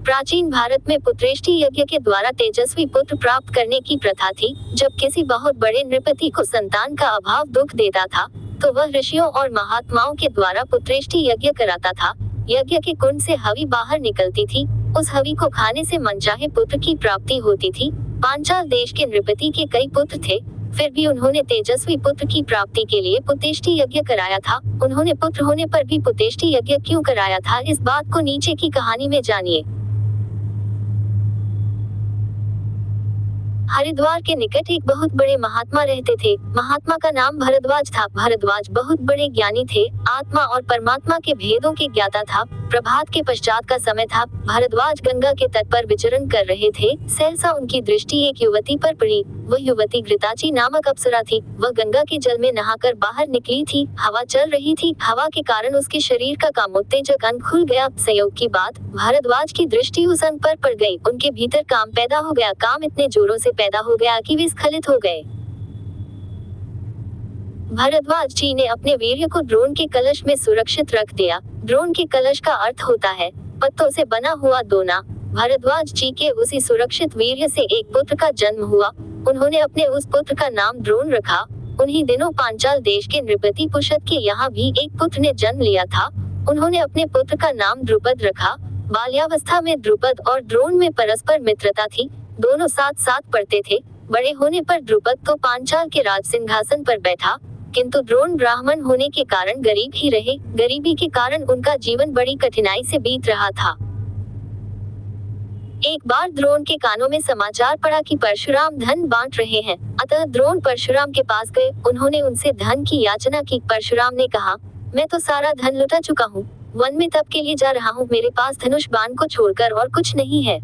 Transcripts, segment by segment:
प्राचीन भारत में पुत्रेष्टि यज्ञ के द्वारा तेजस्वी पुत्र प्राप्त करने की प्रथा थी। जब किसी बहुत बड़े नृपति को संतान का अभाव दुख देता था, तो वह ऋषियों और महात्माओं के द्वारा पुत्रेष्टि यज्ञ कराता था। यज्ञ के कुंड से हवि बाहर निकलती थी। उस हवि को खाने से मनचाहे पुत्र की प्राप्ति होती थी। पांचाल देश के नृपति के कई पुत्र थे, फिर भी उन्होंने तेजस्वी पुत्र की प्राप्ति के लिए पुत्रेष्टि यज्ञ कराया था। उन्होंने पुत्र होने पर भी पुत्रेष्टि यज्ञ क्यों कराया था, इस बात को नीचे की कहानी में जानिए। हरिद्वार के निकट एक बहुत बड़े महात्मा रहते थे। महात्मा का नाम भरद्वाज था। भरद्वाज बहुत बड़े ज्ञानी थे, आत्मा और परमात्मा के भेदों के ज्ञाता था। प्रभात के पश्चात का समय था। भरद्वाज गंगा के तट पर विचरण कर रहे थे। सहसा उनकी दृष्टि एक युवती पर पड़ी। वह युवती घृताची नामक अप्सरा थी। वह गंगा के जल में नहाकर बाहर निकली थी। हवा चल रही थी। हवा के कारण उसके शरीर का कामोत्तेजक अंग खुल गया। संयोग की बात, भारद्वाज की दृष्टि उस अंग पर पड़ गई। उनके भीतर काम पैदा हो गया। काम इतने जोरों से पैदा हो गया कि वे स्खलित हो गए। भारद्वाज जी ने अपने वीर्य को द्रोण के कलश में सुरक्षित रख दिया। द्रोण के कलश का अर्थ होता है पत्तों से बना हुआ दोना। भारद्वाज जी के उसी सुरक्षित वीर्य से एक पुत्र का जन्म हुआ। उन्होंने अपने उस पुत्र का नाम द्रोण रखा। उन्हीं दिनों पांचाल देश के नृपति पुषद के यहाँ भी एक पुत्र ने जन्म लिया था। उन्होंने अपने पुत्र का नाम द्रुपद रखा। बाल्यावस्था में द्रुपद और द्रोण में परस्पर मित्रता थी। दोनों साथ साथ पढ़ते थे। बड़े होने पर द्रुपद तो पांचाल के राज सिंहासन पर बैठा, किंतु द्रोण ब्राह्मण होने के कारण गरीब ही रहे। गरीबी के कारण उनका जीवन बड़ी कठिनाई से बीत रहा था। एक बार द्रोण के कानों में समाचार पड़ा कि परशुराम धन बांट रहे हैं। अतः द्रोण परशुराम के पास गए। उन्होंने उनसे धन की याचना की। परशुराम ने कहा, मैं तो सारा धन लुटा चुका हूँ। वन में तप के लिए जा रहा हूँ। मेरे पास धनुष बाण को छोड़कर और कुछ नहीं है।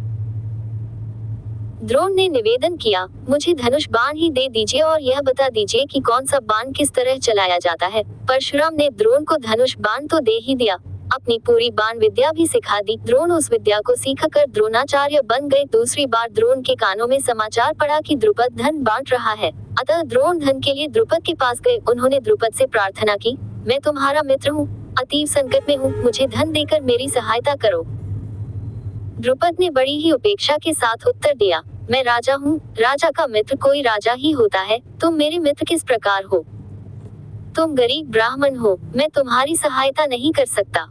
द्रोण ने निवेदन किया, मुझे धनुष बाण ही दे दीजिए और यह बता दीजिए कि कौन सा बाण किस तरह चलाया जाता है। परशुराम ने द्रोण को धनुष बाण तो दे ही दिया, अपनी पूरी बाण विद्या भी सिखा दी। द्रोण उस विद्या को सीखकर द्रोणाचार्य बन गए। दूसरी बार द्रोण के कानों में समाचार पड़ा कि द्रुपद धन बांट रहा है। अतः द्रोण धन के लिए द्रुपद के पास गए। उन्होंने द्रुपद से प्रार्थना की, मैं तुम्हारा मित्र हूँ, अतीव संकट में हूँ, मुझे धन देकर मेरी सहायता करो। द्रुपद ने बड़ी ही उपेक्षा के साथ उत्तर दिया, मैं राजा हूँ। राजा का मित्र कोई राजा ही होता है। तुम मेरे मित्र किस प्रकार हो? तुम गरीब ब्राह्मण हो, मैं तुम्हारी सहायता नहीं कर सकता।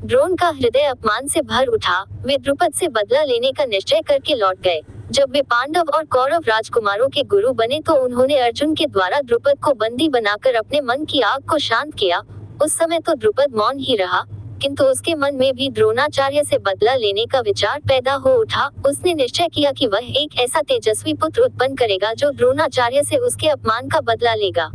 द्रोण का हृदय अपमान से भर उठा। वे द्रुपद से बदला लेने का निश्चय करके लौट गए। जब वे पांडव और कौरव राजकुमारों के गुरु बने तो उन्होंने अर्जुन के द्वारा द्रुपद को बंदी बनाकर अपने मन की आग को शांत किया। उस समय तो द्रुपद मौन ही रहा, किंतु उसके मन में भी द्रोणाचार्य से बदला लेने का विचार पैदा हो उठा। उसने निश्चय किया कि वह एक ऐसा तेजस्वी पुत्र उत्पन्न करेगा जो द्रोणाचार्य से उसके अपमान का बदला लेगा।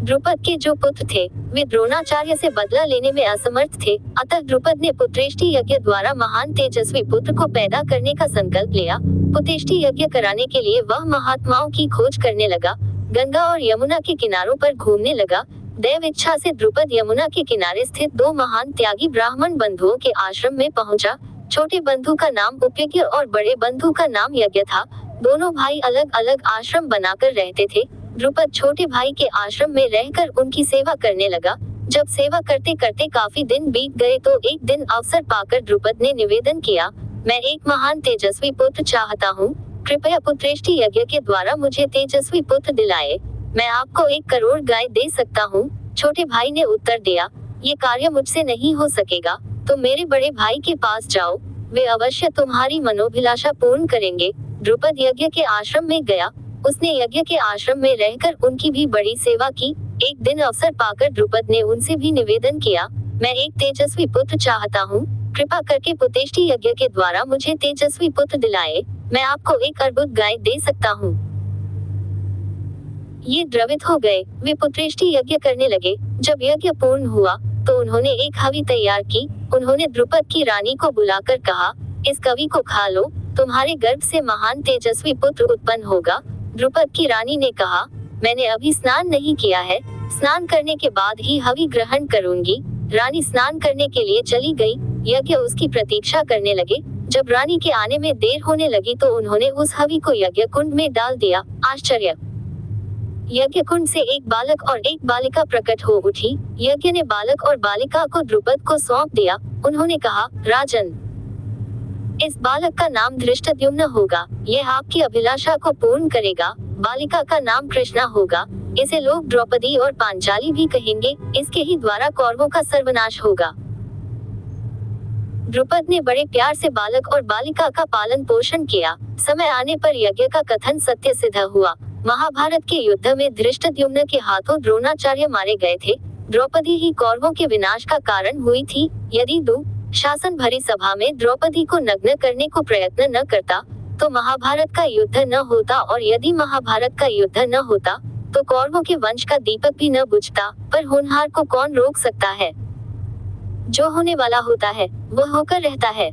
द्रुपद के जो पुत्र थे वे द्रोणाचार्य से बदला लेने में असमर्थ थे। अतः द्रुपद ने पुत्रेष्टि यज्ञ द्वारा महान तेजस्वी पुत्र को पैदा करने का संकल्प लिया। पुत्रेष्टि यज्ञ कराने के लिए वह महात्माओं की खोज करने लगा। गंगा और यमुना के किनारों पर घूमने लगा। दैव इच्छा से द्रुपद यमुना के किनारे स्थित दो महान त्यागी ब्राह्मण बंधुओं के आश्रम में पहुंचा। छोटे बंधु का नाम उपयज्ञ और बड़े बंधु का नाम यज्ञ था। दोनों भाई अलग अलग आश्रम बनाकर रहते थे। द्रुपद छोटे भाई के आश्रम में रहकर उनकी सेवा करने लगा। जब सेवा करते करते काफी दिन बीत गए तो एक दिन अवसर पाकर द्रुपद ने निवेदन किया, मैं एक महान तेजस्वी पुत्र चाहता हूँ। कृपया पुत्रेष्टि यज्ञ के द्वारा मुझे तेजस्वी पुत्र दिलाए। मैं आपको 1 करोड़ गाय दे सकता हूँ। छोटे भाई ने उत्तर दिया, ये कार्य मुझसे नहीं हो सकेगा। तुम मेरे बड़े भाई के पास जाओ, वे अवश्य तुम्हारी मनोभिलाषा पूर्ण करेंगे। द्रुपद यज्ञ के आश्रम में गया। उसने यज्ञ के आश्रम में रहकर उनकी भी बड़ी सेवा की। एक दिन अवसर पाकर द्रुपद ने उनसे भी निवेदन किया, मैं एक तेजस्वी पुत्र चाहता हूँ। कृपा करके पुत्रेष्टि यज्ञ के द्वारा मुझे तेजस्वी पुत्र दिलाए। मैं आपको 1 अर्बुद गाय दे सकता हूँ। ये द्रवित हो गए। वे पुत्रेष्टि यज्ञ करने लगे। जब यज्ञ पूर्ण हुआ तो उन्होंने एक हवि तैयार की। उन्होंने द्रुपद की रानी को बुलाकर कहा, इस कवि को खा लो, तुम्हारे गर्भ से महान तेजस्वी पुत्र उत्पन्न होगा। द्रुपद की रानी ने कहा, मैंने अभी स्नान नहीं किया है, स्नान करने के बाद ही हवि ग्रहण करूंगी। रानी स्नान करने के लिए चली गई। यज्ञ उसकी प्रतीक्षा करने लगे। जब रानी के आने में देर होने लगी तो उन्होंने उस हवि को यज्ञ कुंड में डाल दिया। आश्चर्य! यज्ञ कुंड से एक बालक और एक बालिका प्रकट हो उठी। यज्ञ ने बालक और बालिका को द्रुपद को सौंप दिया। उन्होंने कहा, राजन, इस बालक का नाम धृष्टद्युम्न होगा। यह आपकी अभिलाषा को पूर्ण करेगा। बालिका का नाम कृष्णा होगा। इसे लोग द्रौपदी और पांचाली भी कहेंगे। इसके ही द्वारा कौरवों का सर्वनाश होगा। द्रुपद ने बड़े प्यार से बालक और बालिका का पालन पोषण किया। समय आने पर यज्ञ का कथन सत्य सिद्ध हुआ। महाभारत के युद्ध में धृष्टद्युम्न के हाथों द्रोणाचार्य मारे गए थे। द्रौपदी ही कौरवों के विनाश का कारण हुई थी। यदि शासन भरी सभा में द्रौपदी को नग्न करने को प्रयत्न न करता तो महाभारत का युद्ध न होता, और यदि महाभारत का युद्ध न होता तो कौरवों के वंश का दीपक भी न बुझता। पर होनहार को कौन रोक सकता है? जो होने वाला होता है वो होकर रहता है।